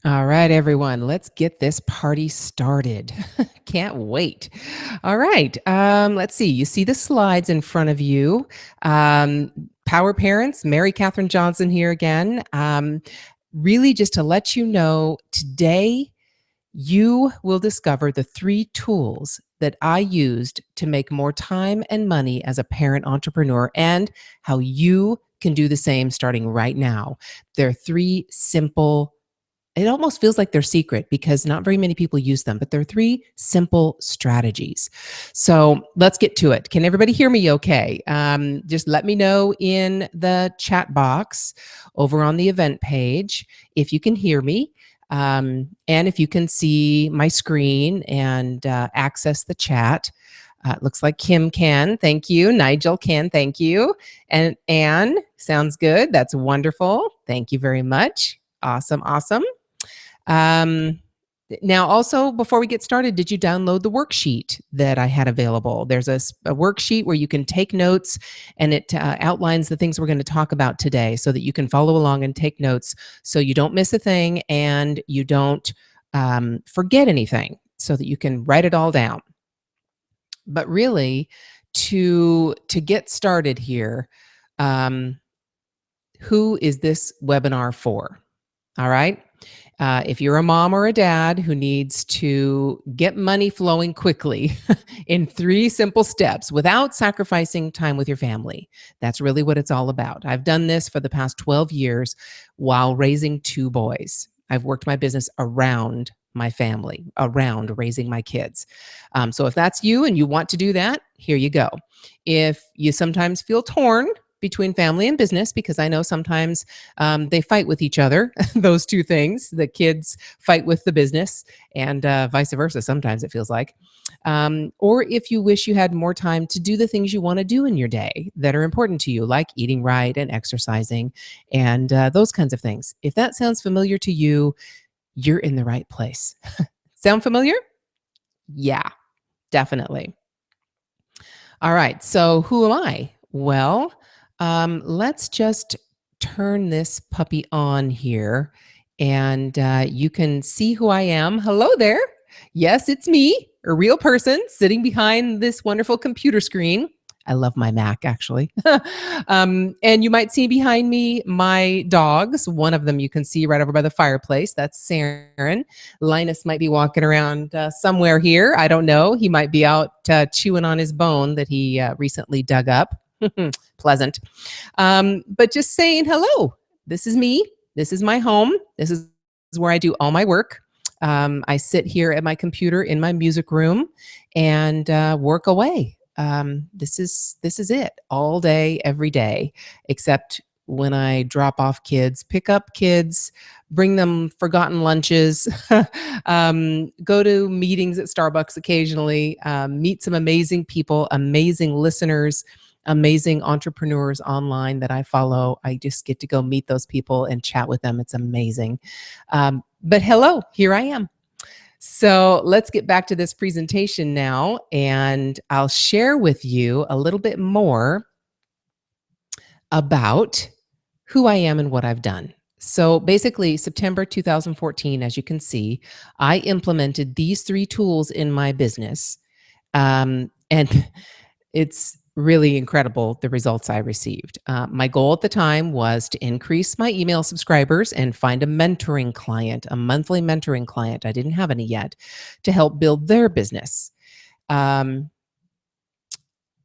All right, everyone, let's get this party started. Can't wait. All right, let's see. You see the slides in front of you. Power Parents, Mary Catherine Johnson here again. Really, just to let you know, today you will discover the 3 tools that I used to make more time and money as a parent entrepreneur and how you can do the same starting right now. They're 3 simple, it almost feels like they're secret because not very many people use them, but they're 3 simple strategies. So let's get to it. Can everybody hear me okay? Just let me know in the chat box over on the event page if you can hear me. And if you can see my screen and access the chat. Looks like Kim can. Thank you. Nigel can. Thank you. And Anne, sounds good. That's wonderful. Thank you very much. Awesome. Awesome. Um, Now, also, before we get started, did you download the worksheet that I had available? There's a worksheet where you can take notes, and it outlines the things we're going to talk about today so that you can follow along and take notes so you don't miss a thing and you don't forget anything, so that you can write it all down. But really, to get started here, um, who is this webinar for? All right. If you're a mom or a dad who needs to get money flowing quickly in 3 simple steps without sacrificing time with your family, that's really what it's all about. I've done this for the past 12 years while raising 2 boys. I've worked my business around my family, around raising my kids. So if that's you and you want to do that, here you go. If you sometimes feel torn between family and business, because I know sometimes they fight with each other, those 2 things. The kids fight with the business, and vice versa. Sometimes it feels like. Or if you wish you had more time to do the things you want to do in your day that are important to you, like eating right and exercising and those kinds of things. If that sounds familiar to you, you're in the right place. Sound familiar? Yeah, definitely. All right. So who am I? Well, let's just turn this puppy on here and you can see who I am. Hello there. Yes, it's me, a real person sitting behind this wonderful computer screen. I love my Mac, actually. And you might see behind me my dogs. One of them you can see right over by the fireplace. That's Saren. Linus might be walking around somewhere here. I don't know. He might be out chewing on his bone that he recently dug up. Pleasant. But just saying hello. This is me. This is my home. This is where I do all my work. I sit here at my computer in my music room and work away. This is it all day, every day, except when I drop off kids, pick up kids, bring them forgotten lunches, go to meetings at Starbucks occasionally, meet some amazing people, amazing listeners, amazing entrepreneurs online that I follow. I just get to go meet those people and chat with them. It's amazing. But hello, here I am. So let's get back to this presentation now, and I'll share with you a little bit more about who I am and what I've done. So basically, September 2014, as you can see, I implemented these 3 tools in my business. And it's really incredible the results I received. My goal at the time was to increase my email subscribers and find a mentoring client, a monthly mentoring client. I didn't have any yet, to help build their business.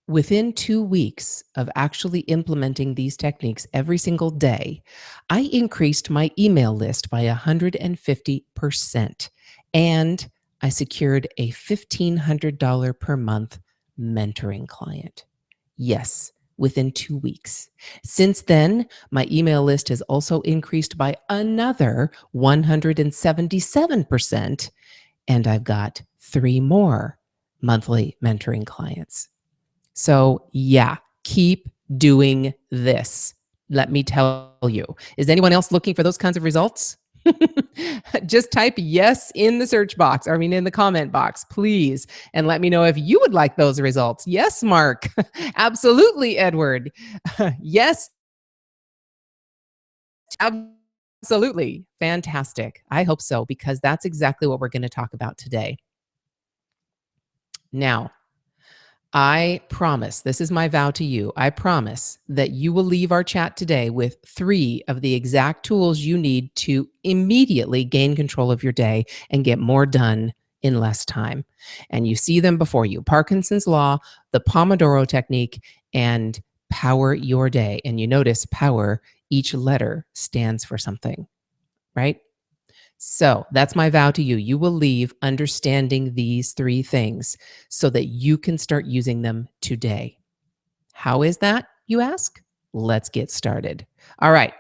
Within 2 weeks of actually implementing these techniques every single day, I increased my email list by 150%, and I secured a $1,500 per month mentoring client. Yes, within 2 weeks. Since then, my email list has also increased by another 177%, and I've got 3 more monthly mentoring clients. So, yeah, keep doing this. Let me tell you. Is anyone else looking for those kinds of results? Just type yes in the search box, in the comment box, please, and let me know if you would like those results. Yes, Mark. Absolutely, Edward. Yes, Absolutely. Fantastic. I hope so, because that's exactly what we're going to talk about today. Now, I promise, this is my vow to you. I promise that you will leave our chat today with 3 of the exact tools you need to immediately gain control of your day and get more done in less time. And you see them before you: Parkinson's Law, the Pomodoro Technique, and Power Your Day. And you notice power, each letter stands for something, right? So that's my vow to you. You will leave understanding these 3 things so that you can start using them today. How is that, you ask? Let's get started. All right.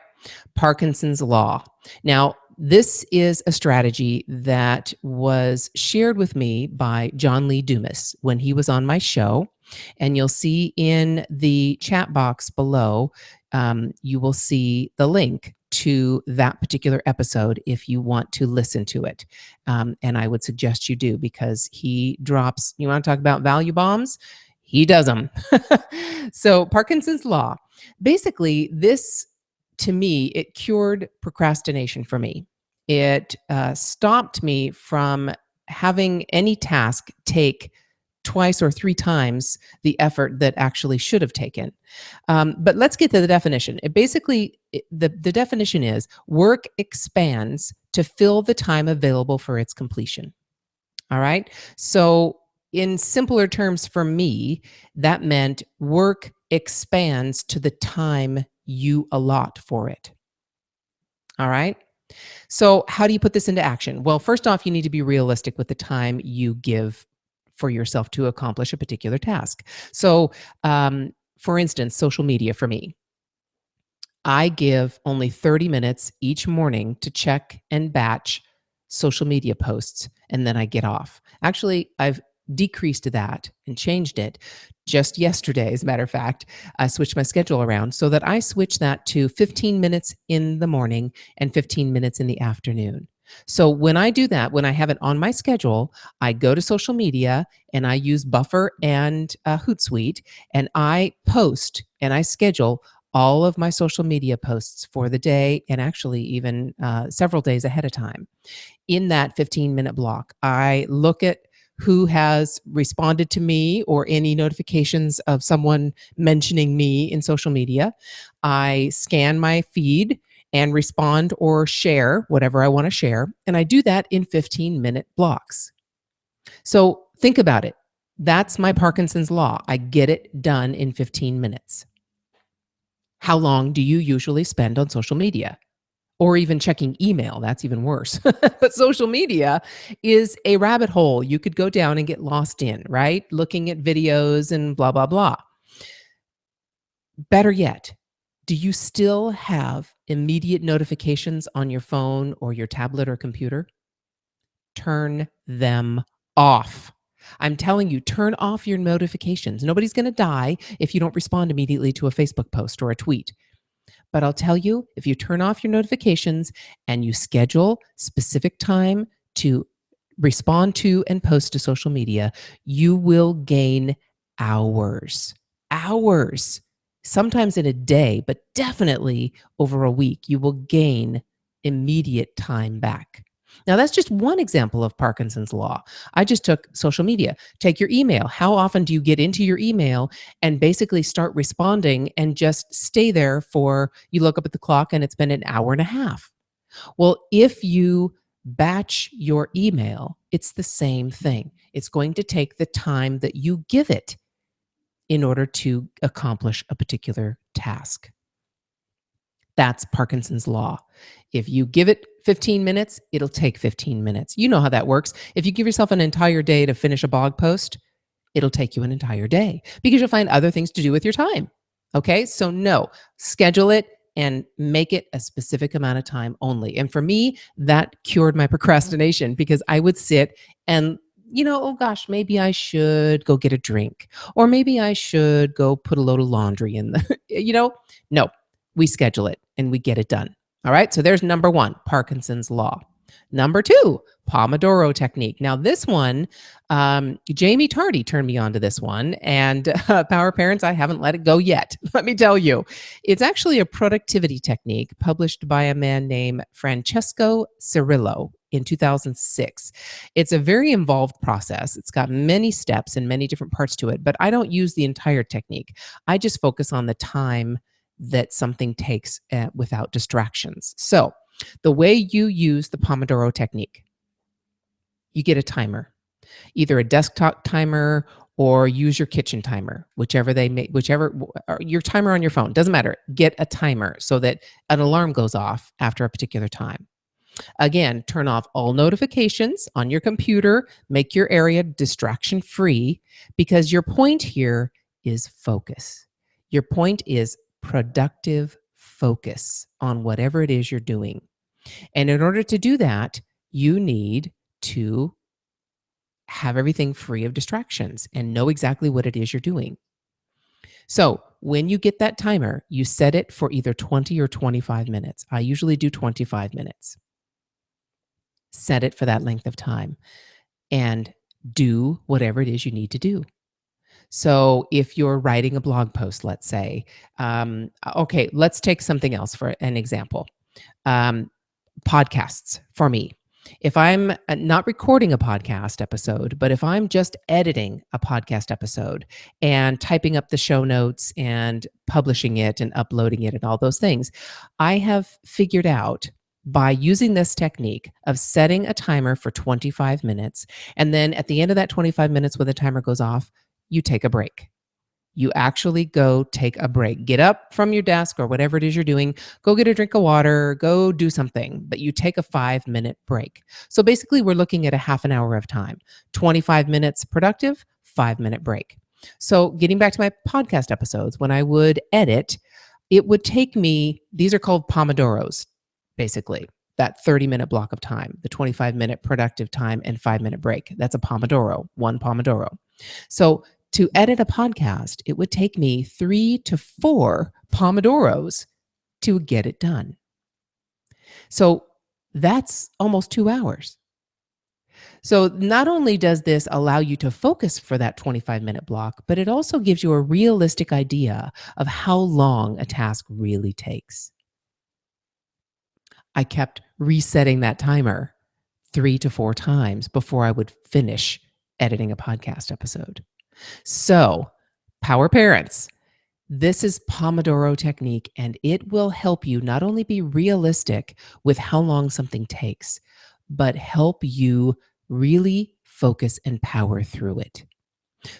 Parkinson's Law. Now, this is a strategy that was shared with me by John Lee Dumas when he was on my show. And you'll see in the chat box below, you will see the link to that particular episode if you want to listen to it. And I would suggest you do, because he drops, you want to talk about value bombs? He does them. So, Parkinson's Law. Basically, this, to me, it cured procrastination for me. It stopped me from having any task take twice or 3 times the effort that actually should have taken. But let's get to the definition. It basically, the definition is: work expands to fill the time available for its completion. All right. So, in simpler terms for me, that meant work expands to the time you allot for it. All right. So, how do you put this into action? Well, first off, you need to be realistic with the time you give for yourself to accomplish a particular task. So, for instance, social media for me, I give only 30 minutes each morning to check and batch social media posts, and then I get off. Actually, I've decreased that and changed it just yesterday. As a matter of fact, I switched my schedule around so that I switch that to 15 minutes in the morning and 15 minutes in the afternoon. So when I do that, when I have it on my schedule, I go to social media and I use Buffer and Hootsuite, and I post and I schedule all of my social media posts for the day, and actually even several days ahead of time. In that 15-minute block, I look at who has responded to me or any notifications of someone mentioning me in social media. I scan my feed and respond or share whatever I want to share. And I do that in 15-minute blocks. So think about it. That's my Parkinson's Law. I get it done in 15 minutes. How long do you usually spend on social media? Or even checking email? That's even worse. But social media is a rabbit hole you could go down and get lost in, right? Looking at videos and blah, blah, blah. Better yet, do you still have immediate notifications on your phone or your tablet or computer? Turn them off. I'm telling you, turn off your notifications. Nobody's going to die if you don't respond immediately to a Facebook post or a tweet. But I'll tell you, if you turn off your notifications and you schedule specific time to respond to and post to social media, you will gain hours. Hours. Sometimes in a day, but definitely over a week, you will gain immediate time back. Now, that's just one example of Parkinson's Law. I just took social media. Take your email. How often do you get into your email and basically start responding and just stay there for, you look up at the clock and it's been an hour and a half? Well, if you batch your email, it's the same thing. It's going to take the time that you give it in order to accomplish a particular task. That's Parkinson's Law. If you give it 15 minutes, it'll take 15 minutes. You know how that works. If you give yourself an entire day to finish a blog post, it'll take you an entire day because you'll find other things to do with your time. Okay? So no, schedule it and make it a specific amount of time only. And for me, that cured my procrastination because I would sit and, oh gosh, maybe I should go get a drink, or maybe I should go put a load of laundry in the, no, we schedule it and we get it done. All right. So there's number one, Parkinson's Law. Number 2, Pomodoro Technique. Now, this one, Jamie Tardy turned me on to this one, and Power Parents, I haven't let it go yet. Let me tell you, it's actually a productivity technique published by a man named Francesco Cirillo in 2006. It's a very involved process. It's got many steps and many different parts to it, but I don't use the entire technique. I just focus on the time that something takes without distractions. So, the way you use the Pomodoro technique, you get a timer, either a desktop timer or use your kitchen timer, whichever they make, or your timer on your phone, doesn't matter. Get a timer so that an alarm goes off after a particular time. Again, turn off all notifications on your computer, make your area distraction free because your point here is focus. Your point is productive focus on whatever it is you're doing. And in order to do that, you need to have everything free of distractions and know exactly what it is you're doing. So, when you get that timer, you set it for either 20 or 25 minutes. I usually do 25 minutes. Set it for that length of time and do whatever it is you need to do. So, if you're writing a blog post, let's say, okay, let's take something else for an example. Um, Podcasts for me. If I'm not recording a podcast episode, but if I'm just editing a podcast episode and typing up the show notes and publishing it and uploading it and all those things, I have figured out by using this technique of setting a timer for 25 minutes. And then at the end of that 25 minutes, when the timer goes off, you take a break. You actually go take a break. Get up from your desk or whatever it is you're doing, go get a drink of water, go do something, but you take a 5-minute break. So basically, we're looking at a half an hour of time, 25 minutes productive, 5-minute break. So getting back to my podcast episodes, when I would edit, it would take me, these are called Pomodoros, basically. That 30-minute block of time, the 25-minute productive time and 5-minute break. That's a Pomodoro, one Pomodoro. So to edit a podcast, it would take me 3 to 4 Pomodoros to get it done. So that's almost 2 hours. So not only does this allow you to focus for that 25-minute block, but it also gives you a realistic idea of how long a task really takes. I kept resetting that timer 3 to 4 times before I would finish editing a podcast episode. So, Power Parents, this is Pomodoro Technique, and it will help you not only be realistic with how long something takes, but help you really focus and power through it.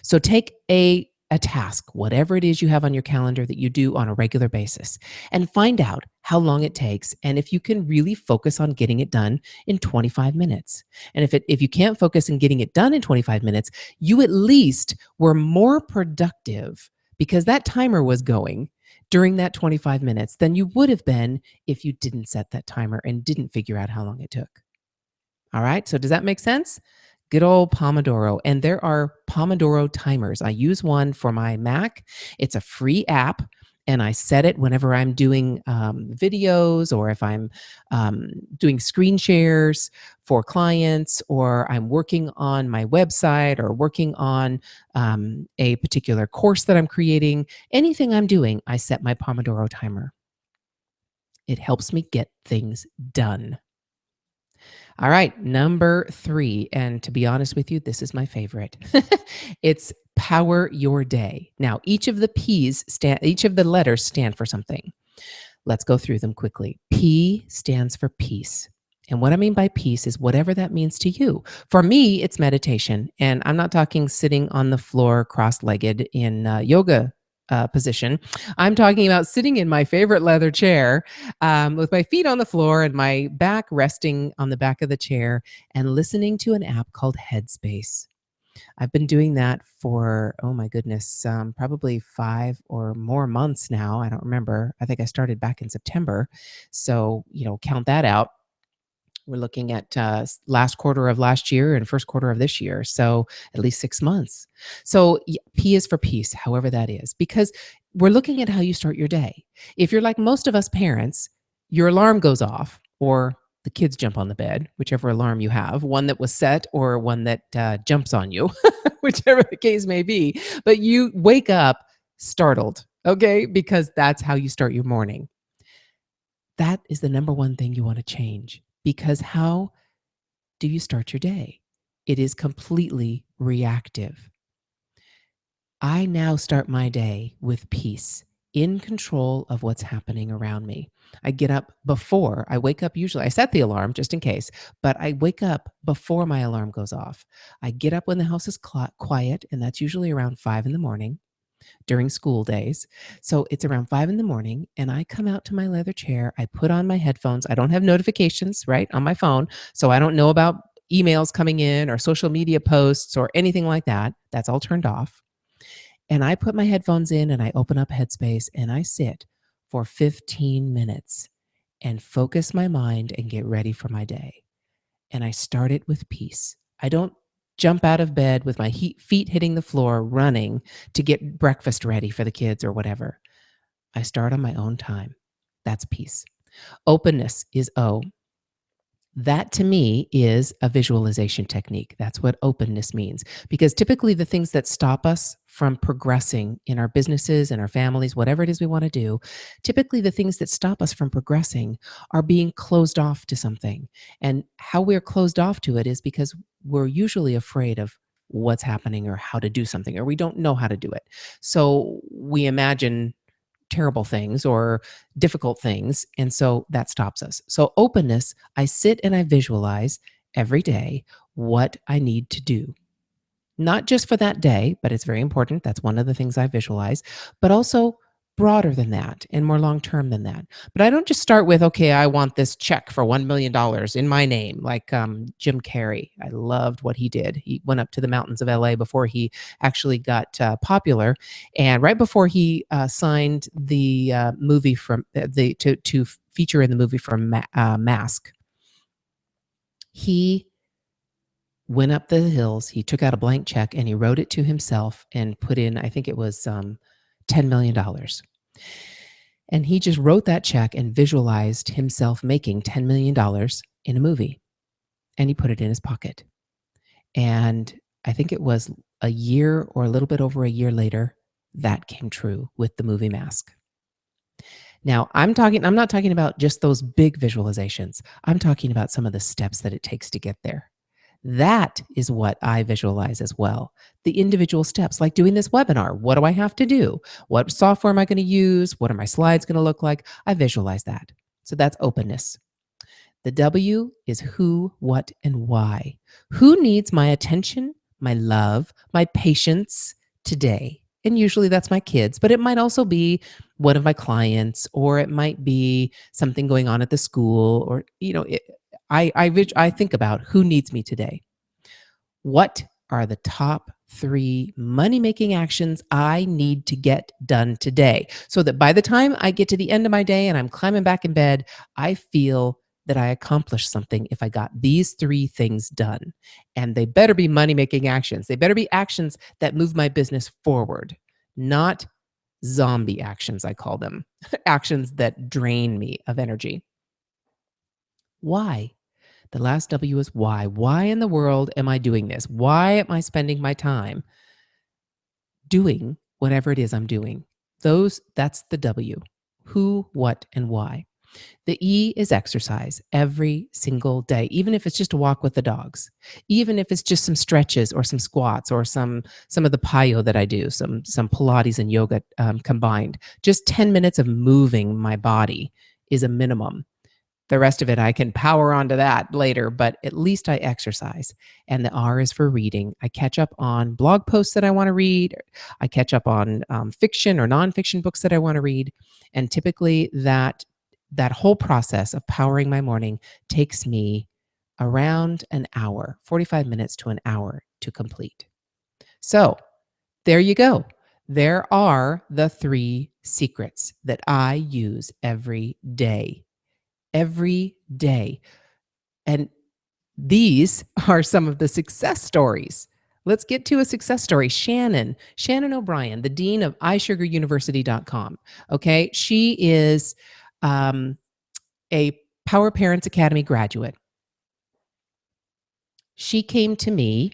So, take a task, whatever it is you have on your calendar that you do on a regular basis, and find out how long it takes and if you can really focus on getting it done in 25 minutes. And if you can't focus on getting it done in 25 minutes, you at least were more productive because that timer was going during that 25 minutes than you would have been if you didn't set that timer and didn't figure out how long it took. All right. So does that make sense? Good old Pomodoro. And there are Pomodoro timers. I use one for my Mac. It's a free app. And I set it whenever I'm doing videos or if I'm doing screen shares for clients or I'm working on my website or working on a particular course that I'm creating. Anything I'm doing, I set my Pomodoro timer. It helps me get things done. All right, number 3, and to be honest with you, this is my favorite. It's power your day. Now, each of the letters stand for something. Let's go through them quickly. P stands for peace. And what I mean by peace is whatever that means to you. For me, it's meditation. And I'm not talking sitting on the floor cross-legged in yoga position. I'm talking about sitting in my favorite leather chair with my feet on the floor and my back resting on the back of the chair and listening to an app called Headspace. I've been doing that for, oh my goodness, probably 5 or more months now. I don't remember. I think I started back in September. So, count that out. We're looking at last quarter of last year and first quarter of this year. So at least 6 months. So P is for peace, however that is, because we're looking at how you start your day. If you're like most of us parents, your alarm goes off or the kids jump on the bed, whichever alarm you have, one that was set or one that jumps on you, whichever the case may be. But you wake up startled, okay? Because that's how you start your morning. That is the number one thing you want to change because how do you start your day? It is completely reactive. I now start my day with peace, in control of what's happening around me. I get up before I wake up, usually, I set the alarm just in case, but I wake up before my alarm goes off. I get up when the house is quiet, and that's usually around 5 in the morning during school days. So it's around 5 in the morning, and I come out to my leather chair. I put on my headphones. I don't have notifications, right, on my phone. So I don't know about emails coming in or social media posts or anything like that. That's all turned off. And I put my headphones in and I open up Headspace and I sit for 15 minutes and focus my mind and get ready for my day. And I start it with peace. I don't jump out of bed with my feet hitting the floor running to get breakfast ready for the kids or whatever. I start on my own time. That's peace. Openness is O. That to me is a visualization technique. That's what openness means. Because typically, the things that stop us from progressing in our businesses and our families, whatever it is we want to do, typically the things that stop us from progressing are being closed off to something. And how we're closed off to it is because we're usually afraid of what's happening or how to do something, or we don't know how to do it. So we imagine terrible things or difficult things. And so that stops us. So, openness, I sit and I visualize every day what I need to do, not just for that day, but it's very important. That's one of the things I visualize, but also broader than that and more long term than that. But I don't just start with, okay, I want this check for $1 million in my name, like Jim Carrey. I loved what he did. He went up to the mountains of LA before he actually got popular. And right before he signed the movie from to feature in the movie from Mask, he went up the hills, he took out a blank check and he wrote it to himself and put in, I think it was $10 million. And he just wrote that check and visualized himself making $10 million in a movie. And he put it in his pocket. And I think it was a year or a little bit over a year later, that came true with the movie Mask. Now, I'm not talking about just those big visualizations. I'm talking about some of the steps that it takes to get there. That is what I visualize as well. The individual steps, like doing this webinar. What do I have to do? What software am I going to use? What are my slides going to look like? I visualize that. So that's openness. The W is who, what, and why. Who needs my attention, my love, my patience today? And usually that's my kids, but it might also be one of my clients, or it might be something going on at the school, or, I think about who needs me today. What are the top 3 money-making actions I need to get done today so that by the time I get to the end of my day and I'm climbing back in bed, I feel that I accomplished something if I got these 3 things done. And they better be money-making actions. They better be actions that move my business forward, not zombie actions, I call them, actions that drain me of energy. Why? The last W is why. Why in the world am I doing this? Why am I spending my time doing whatever it is I'm doing? That's the W. Who, what, and why. The E is exercise every single day, even if it's just a walk with the dogs, even if it's just some stretches or some squats or some of the Payo that I do, some Pilates and yoga combined. Just 10 minutes of moving my body is a minimum. The rest of it, I can power onto that later, but at least I exercise. And the R is for reading. I catch up on blog posts that I want to read. I catch up on fiction or nonfiction books that I want to read. And typically that whole process of powering my morning takes me around an hour, 45 minutes to an hour to complete. So there you go. There are the 3 secrets that I use every day. Every day. And these are some of the success stories. Let's get to a success story. Shannon O'Brien, the dean of iSugarUniversity.com. Okay. She is a Power Parents Academy graduate. She came to me,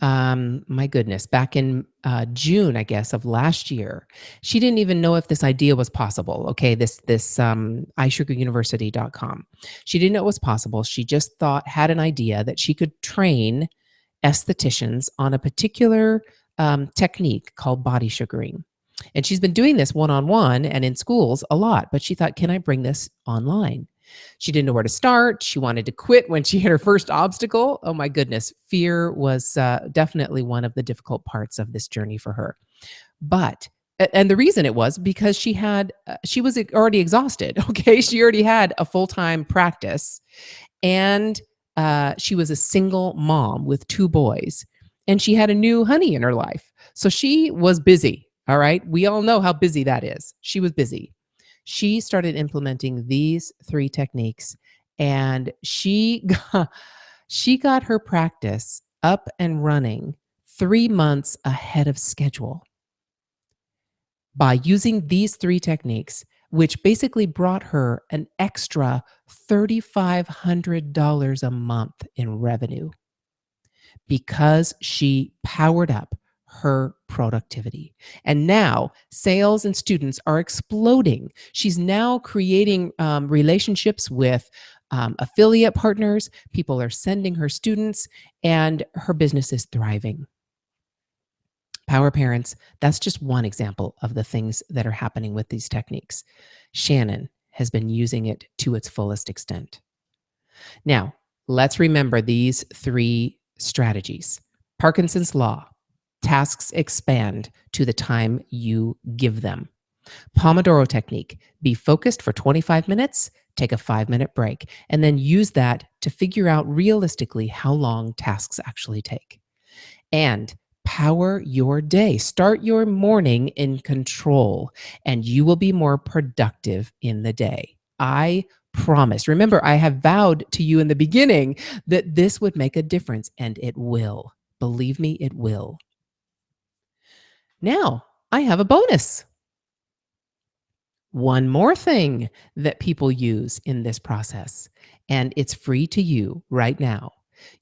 my goodness, back in June, I guess, of last year. She didn't even know if this idea was possible. Okay, this iSugarUniversity.com. She didn't know it was possible. She just had an idea that she could train estheticians on a particular technique called body sugaring. And she's been doing this one on one and in schools a lot, but she thought, can I bring this online? She didn't know where to start. She wanted to quit when she hit her first obstacle. Oh my goodness. Fear was definitely one of the difficult parts of this journey for her. But and the reason it was because she was already exhausted. Okay, she already had a full-time practice, and she was a single mom with two boys, and she had a new honey in her life. So she was busy. All right. We all know how busy that is. She was busy. She started implementing these three techniques, and she got her practice up and running 3 months ahead of schedule by using these three techniques, which basically brought her an extra $3,500 a month in revenue because she powered up her productivity. And now sales and students are exploding. She's now creating relationships with affiliate partners. People are sending her students, and her business is thriving. Power Parents, that's just one example of the things that are happening with these techniques. Shannon has been using it to its fullest extent. Now, let's remember these three strategies. Parkinson's Law, tasks expand to the time you give them. Pomodoro Technique, be focused for 25 minutes, take a 5-minute break, and then use that to figure out realistically how long tasks actually take. And power your day. Start your morning in control, and you will be more productive in the day. I promise. Remember, I have vowed to you in the beginning that this would make a difference, and it will. Believe me, it will. Now, I have a bonus. One more thing that people use in this process, and it's free to you right now.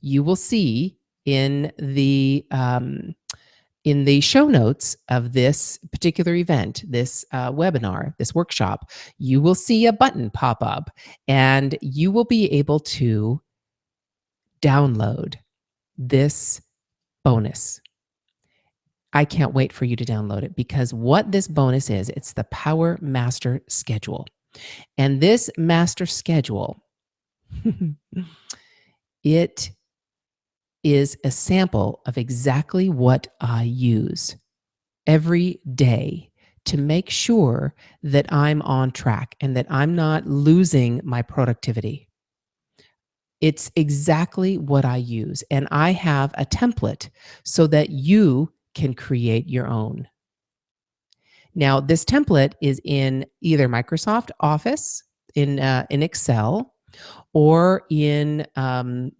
You will see in the show notes of this particular event, this webinar, this workshop, you will see a button pop up, and you will be able to download this bonus. I can't wait for you to download it, because what this bonus is, it's the Power Master Schedule. And this master schedule, it is a sample of exactly what I use every day to make sure that I'm on track and that I'm not losing my productivity. It's exactly what I use. And I have a template so that you can create your own. Now, this template is in either Microsoft Office, in Excel, or in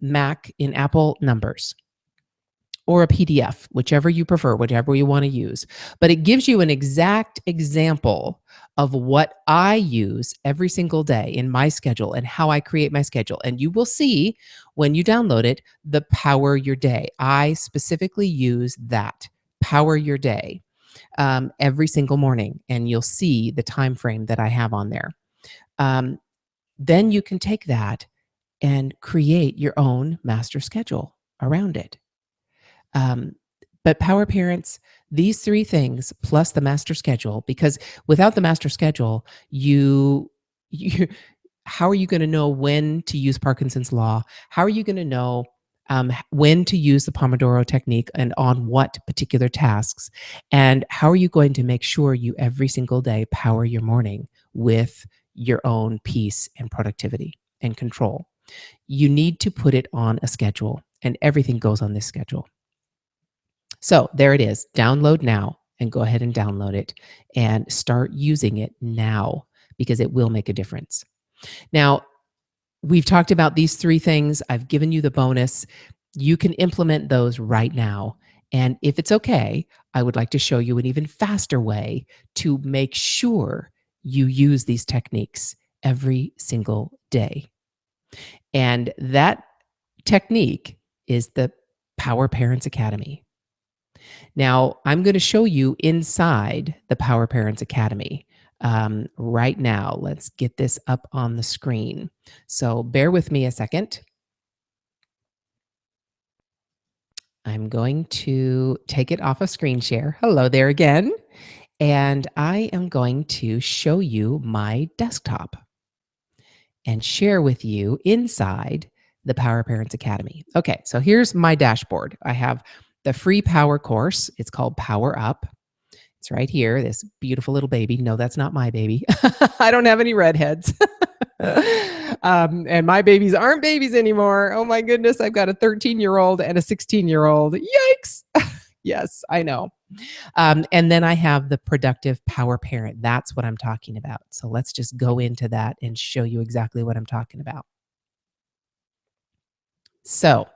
Mac in Apple Numbers, or a PDF, whichever you prefer, whatever you want to use. But it gives you an exact example of what I use every single day in my schedule and how I create my schedule. And you will see when you download it, the Power Your Day. I specifically use that, Power Your Day, every single morning, and you'll see the time frame that I have on there. Then you can take that and create your own master schedule around it. But Power Parents, these three things plus the master schedule, because without the master schedule, you how are you going to know when to use Parkinson's Law? How are you going to know when to use the Pomodoro Technique and on what particular tasks? And how are you going to make sure you every single day power your morning with your own peace and productivity and control? You need to put it on a schedule, and everything goes on this schedule. So there it is. Download now, and go ahead and download it and start using it now, because it will make a difference. Now, we've talked about these three things. I've given you the bonus. You can implement those right now. And if it's okay, I would like to show you an even faster way to make sure you use these techniques every single day. And that technique is the Power Parents Academy. Now, I'm going to show you inside the Power Parents Academy right now. Let's get this up on the screen. So bear with me a second. I'm going to take it off of screen share. Hello there again. And I am going to show you my desktop and share with you inside the Power Parents Academy. Okay, so here's my dashboard. I have the free power course. It's called Power Up. It's right here, this beautiful little baby. No, that's not my baby. I don't have any redheads. And my babies aren't babies anymore. Oh my goodness, I've got a 13-year-old and a 16-year-old. Yikes. Yes, I know. And then I have the productive power parent. That's what I'm talking about. So let's just go into that and show you exactly what I'm talking about. So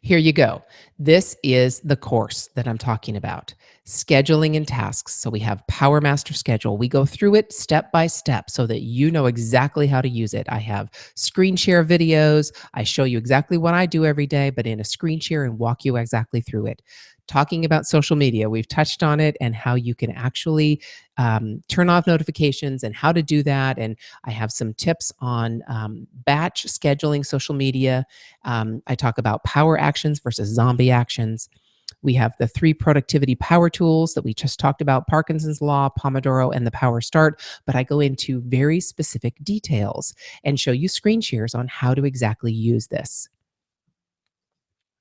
here you go. This is the course that I'm talking about, scheduling and tasks. So we have Power Master Schedule. We go through it step by step so that you know exactly how to use it. I have screen share videos. I show you exactly what I do every day, but in a screen share and walk you exactly through it. Talking about social media, we've touched on it and how you can actually turn off notifications and how to do that. And I have some tips on batch scheduling social media. I talk about power actions versus zombie actions. We have the 3 productivity power tools that we just talked about, Parkinson's Law, Pomodoro, and the Power Start. But I go into very specific details and show you screen shares on how to exactly use this.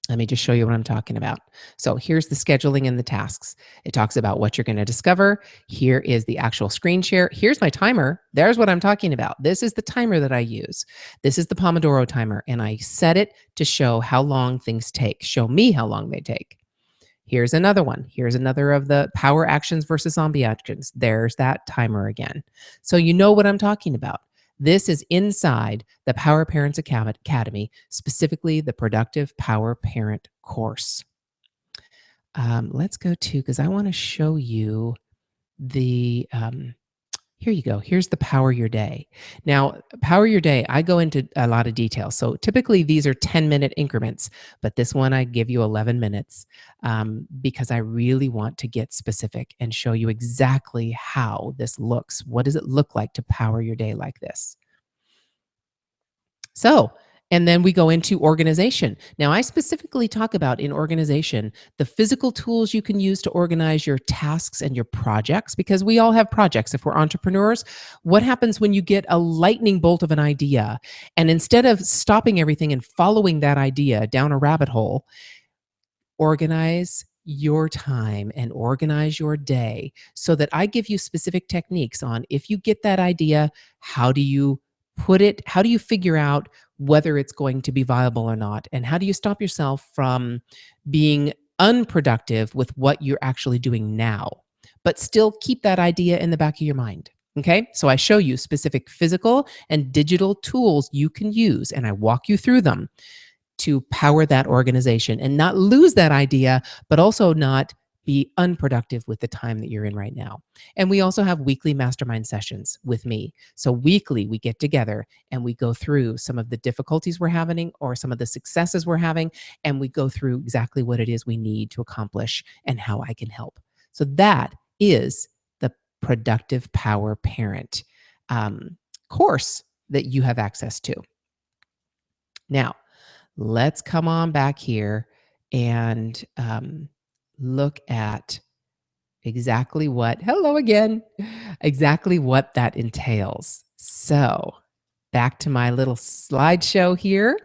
Let me just show you what I'm talking about. So here's the scheduling and the tasks. It talks about what you're going to discover. Here is the actual screen share. Here's my timer. There's what I'm talking about. This is the timer that I use. This is the Pomodoro timer, and I set it to show how long things take, show me how long they take. Here's another one. Here's another of the power actions versus zombie actions. There's that timer again. So you know what I'm talking about. This is inside the Power Parents Academy, specifically the Productive Power Parent course. Let's go to, because I want to show you the, here you go. Here's the Power Your Day. Now, Power Your Day, I go into a lot of detail. So typically these are 10-minute increments, but this one I give you 11 minutes because I really want to get specific and show you exactly how this looks. What does it look like to power your day like this? So, and then we go into organization. Now, I specifically talk about in organization the physical tools you can use to organize your tasks and your projects, because we all have projects if we're entrepreneurs. What happens when you get a lightning bolt of an idea, and instead of stopping everything and following that idea down a rabbit hole, organize your time and organize your day so that I give you specific techniques on if you get that idea, how do you put it, how do you figure out whether it's going to be viable or not? And how do you stop yourself from being unproductive with what you're actually doing now, but still keep that idea in the back of your mind? Okay, so I show you specific physical and digital tools you can use, and I walk you through them to power that organization and not lose that idea, but also not be unproductive with the time that you're in right now. And we also have weekly mastermind sessions with me. So weekly we get together and we go through some of the difficulties we're having or some of the successes we're having, and we go through exactly what it is we need to accomplish and how I can help. So that is the Productive Power Parent course that you have access to. Now, let's come on back here and look at exactly what, hello again, exactly what that entails. So back to my little slideshow here,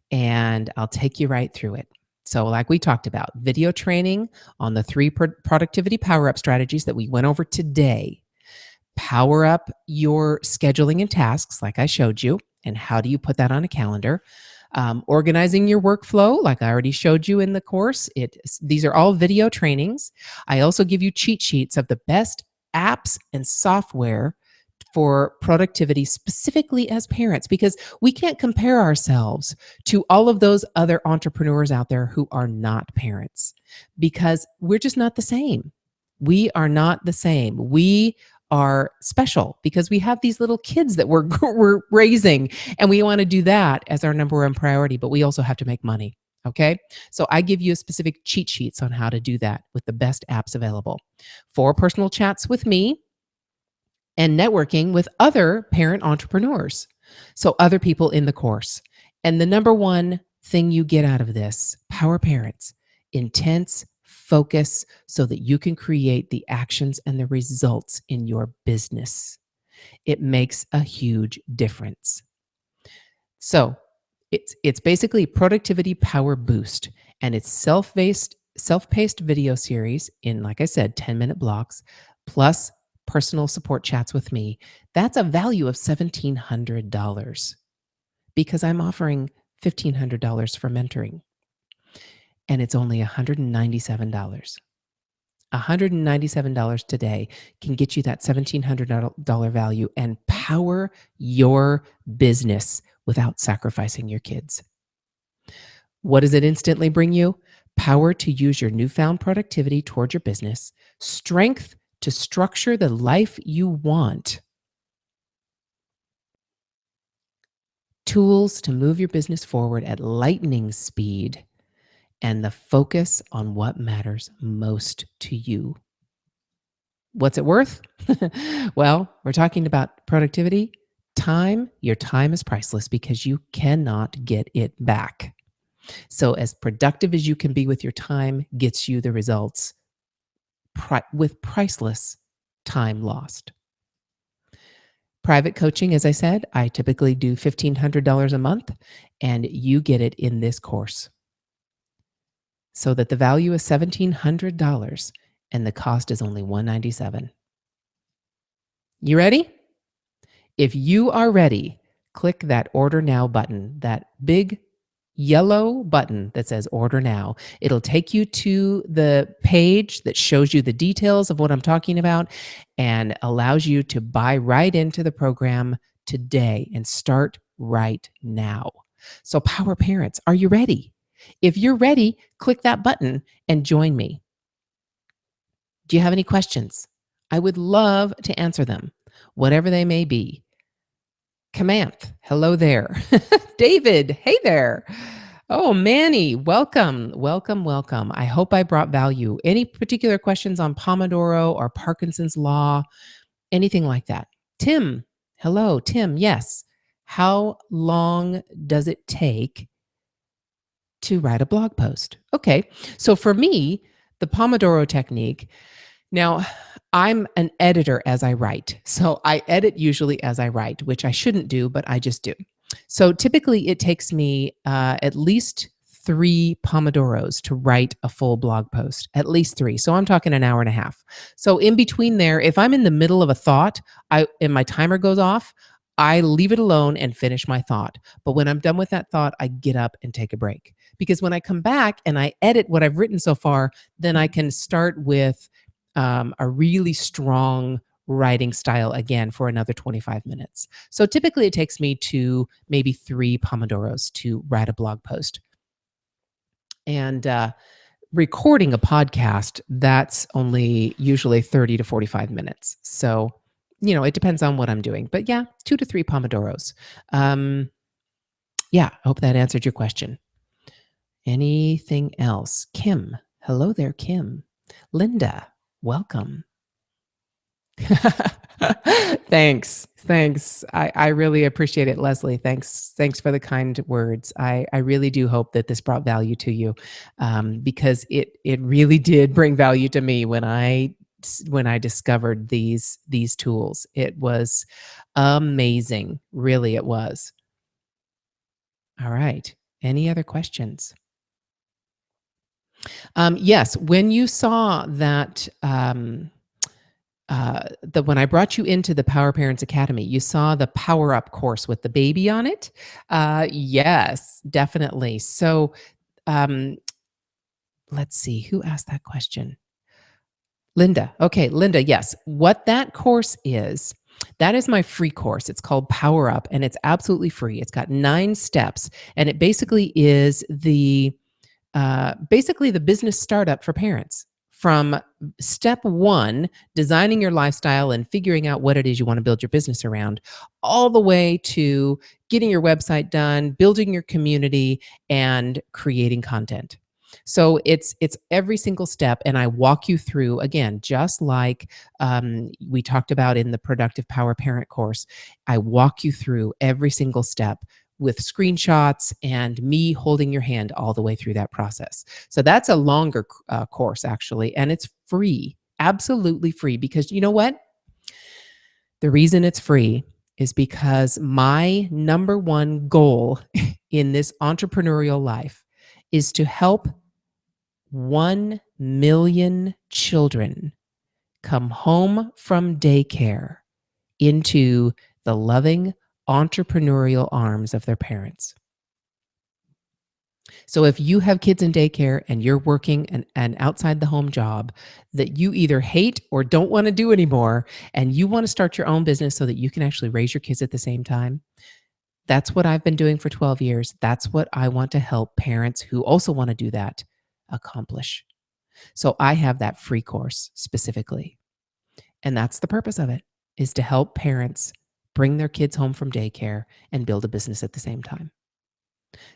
and I'll take you right through it. So like we talked about, video training on the 3 productivity power up strategies that we went over today. Power up your scheduling and tasks like I showed you, and how do you put that on a calendar? Organizing your workflow, like I already showed you in the course. These are all video trainings. I also give you cheat sheets of the best apps and software for productivity, specifically as parents, because we can't compare ourselves to all of those other entrepreneurs out there who are not parents, because we're just not the same. We are not the same. We are special because we have these little kids that we're we're raising, and we want to do that as our number one priority, but we also have to make money. Okay? So I give you specific cheat sheets on how to do that with the best apps available. 4 personal chats with me and networking with other parent entrepreneurs. So other people in the course. And the number one thing you get out of this, Power Parents, intense focus so that you can create the actions and the results in your business. It makes a huge difference. So, it's basically productivity power boost, and it's self-paced video series in, like I said, 10-minute blocks plus personal support chats with me. That's a value of $1,700 because I'm offering $1,500 for mentoring, and it's only $197. $197 today can get you that $1,700 value and power your business without sacrificing your kids. What does it instantly bring you? Power to use your newfound productivity toward your business, strength to structure the life you want, tools to move your business forward at lightning speed, and the focus on what matters most to you. What's it worth? Well, we're talking about productivity. Time, your time is priceless because you cannot get it back. So, as productive as you can be with your time gets you the results with priceless time lost. Private coaching, as I said, I typically do $1,500 a month, and you get it in this course. So that the value is $1,700 and the cost is only $197. You ready? If you are ready, click that order now button, that big yellow button that says order now. It'll take you to the page that shows you the details of what I'm talking about and allows you to buy right into the program today and start right now. So, Power Parents, are you ready? If you're ready, click that button and join me. Do you have any questions? I would love to answer them, whatever they may be. Kamanth, hello there. David, hey there. Oh, Manny, welcome, welcome, welcome. I hope I brought value. Any particular questions on Pomodoro or Parkinson's Law, anything like that? Tim, hello. Tim, yes. How long does it take to write a blog post? Okay, so for me, the Pomodoro Technique, now, I'm an editor as I write. So I edit usually as I write, which I shouldn't do, but I just do. So typically it takes me at least 3 Pomodoros to write a full blog post, at least 3. So I'm talking an hour and a half. So in between there, if I'm in the middle of a thought and my timer goes off, I leave it alone and finish my thought. But when I'm done with that thought, I get up and take a break. Because when I come back and I edit what I've written so far, then I can start with a really strong writing style again for another 25 minutes. So typically it takes me to maybe 3 Pomodoros to write a blog post. And recording a podcast, that's only usually 30 to 45 minutes. So, it depends on what I'm doing. But yeah, 2 to 3 Pomodoros. Yeah, I hope that answered your question. Anything else? Kim, hello there, Kim. Linda, welcome. Thanks. Thanks. I really appreciate it, Leslie. Thanks for the kind words. I really do hope that this brought value to you, because it really did bring value to me when I discovered these tools. It was amazing. Really, it was. All right. Any other questions? Yes. When you saw that. When I brought you into the Power Parents Academy, you saw the Power Up course with the baby on it. Yes, definitely. So, um, let's see who asked that question. Linda. Okay, Linda. Yes, what that course is. That is my free course. It's called Power Up, and it's absolutely free. It's got 9 steps, and it basically is the business startup for parents from step one, designing your lifestyle and figuring out what it is you want to build your business around, all the way to getting your website done, building your community, and creating content. So it's every single step, and I walk you through again, just like we talked about in the Productive Power Parent course. I walk you through every single step with screenshots and me holding your hand all the way through that process. So that's a longer course actually, and it's free, absolutely free. Because you know what? The reason it's free is because my number one goal in this entrepreneurial life is to help 1 million children come home from daycare into the loving entrepreneurial arms of their parents. So if you have kids in daycare and you're working an outside the home job that you either hate or don't want to do anymore, and you want to start your own business so that you can actually raise your kids at the same time, that's what I've been doing for 12 years. That's what I want to help parents who also want to do that accomplish. So I have that free course specifically. And that's the purpose of it, is to help parents bring their kids home from daycare and build a business at the same time.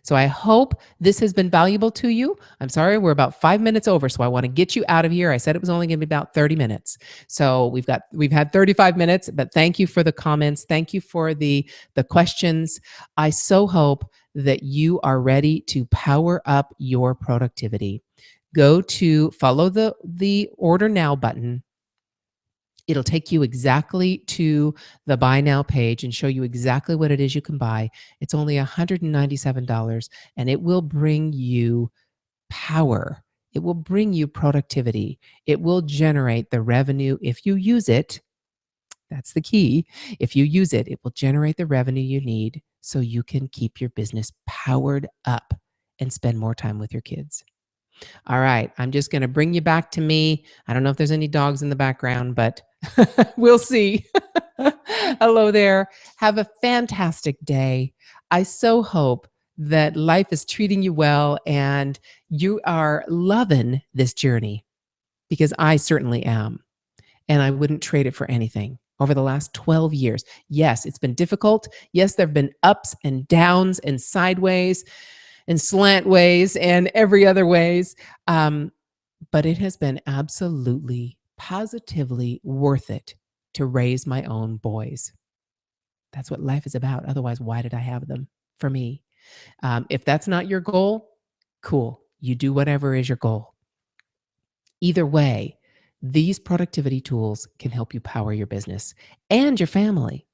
So I hope this has been valuable to you. I'm sorry, we're about 5 minutes over, so I want to get you out of here. I said it was only going to be about 30 minutes. So we've had 35 minutes, but thank you for the comments. Thank you for the questions. I so hope that you are ready to power up your productivity. Go to follow the order now button. It'll take you exactly to the buy now page and show you exactly what it is you can buy. It's only $197, and it will bring you power. It will bring you productivity. It will generate the revenue if you use it. That's the key. If you use it, it will generate the revenue you need so you can keep your business powered up and spend more time with your kids. All right, I'm just going to bring you back to me. I don't know if there's any dogs in the background, but we'll see. Hello there. Have a fantastic day. I so hope that life is treating you well and you are loving this journey, because I certainly am. And I wouldn't trade it for anything. Over the last 12 years, yes, it's been difficult. Yes, there have been ups and downs and sideways and slant ways and every other ways. But it has been absolutely, positively worth it to raise my own boys. That's what life is about. Otherwise, why did I have them? For me. If that's not your goal, cool. You do whatever is your goal. Either way, these productivity tools can help you power your business and your family.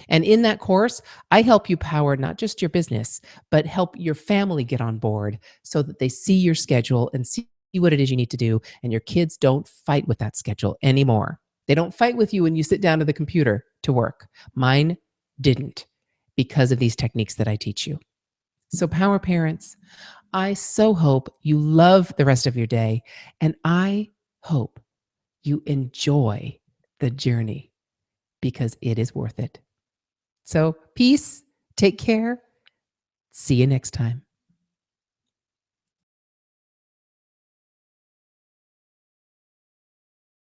And in that course, I help you power not just your business, but help your family get on board so that they see your schedule and see what it is you need to do. And your kids don't fight with that schedule anymore. They don't fight with you when you sit down to the computer to work. Mine didn't, because of these techniques that I teach you. So, power parents, I so hope you love the rest of your day. And I hope you enjoy the journey, because it is worth it. So, peace, take care. See you next time.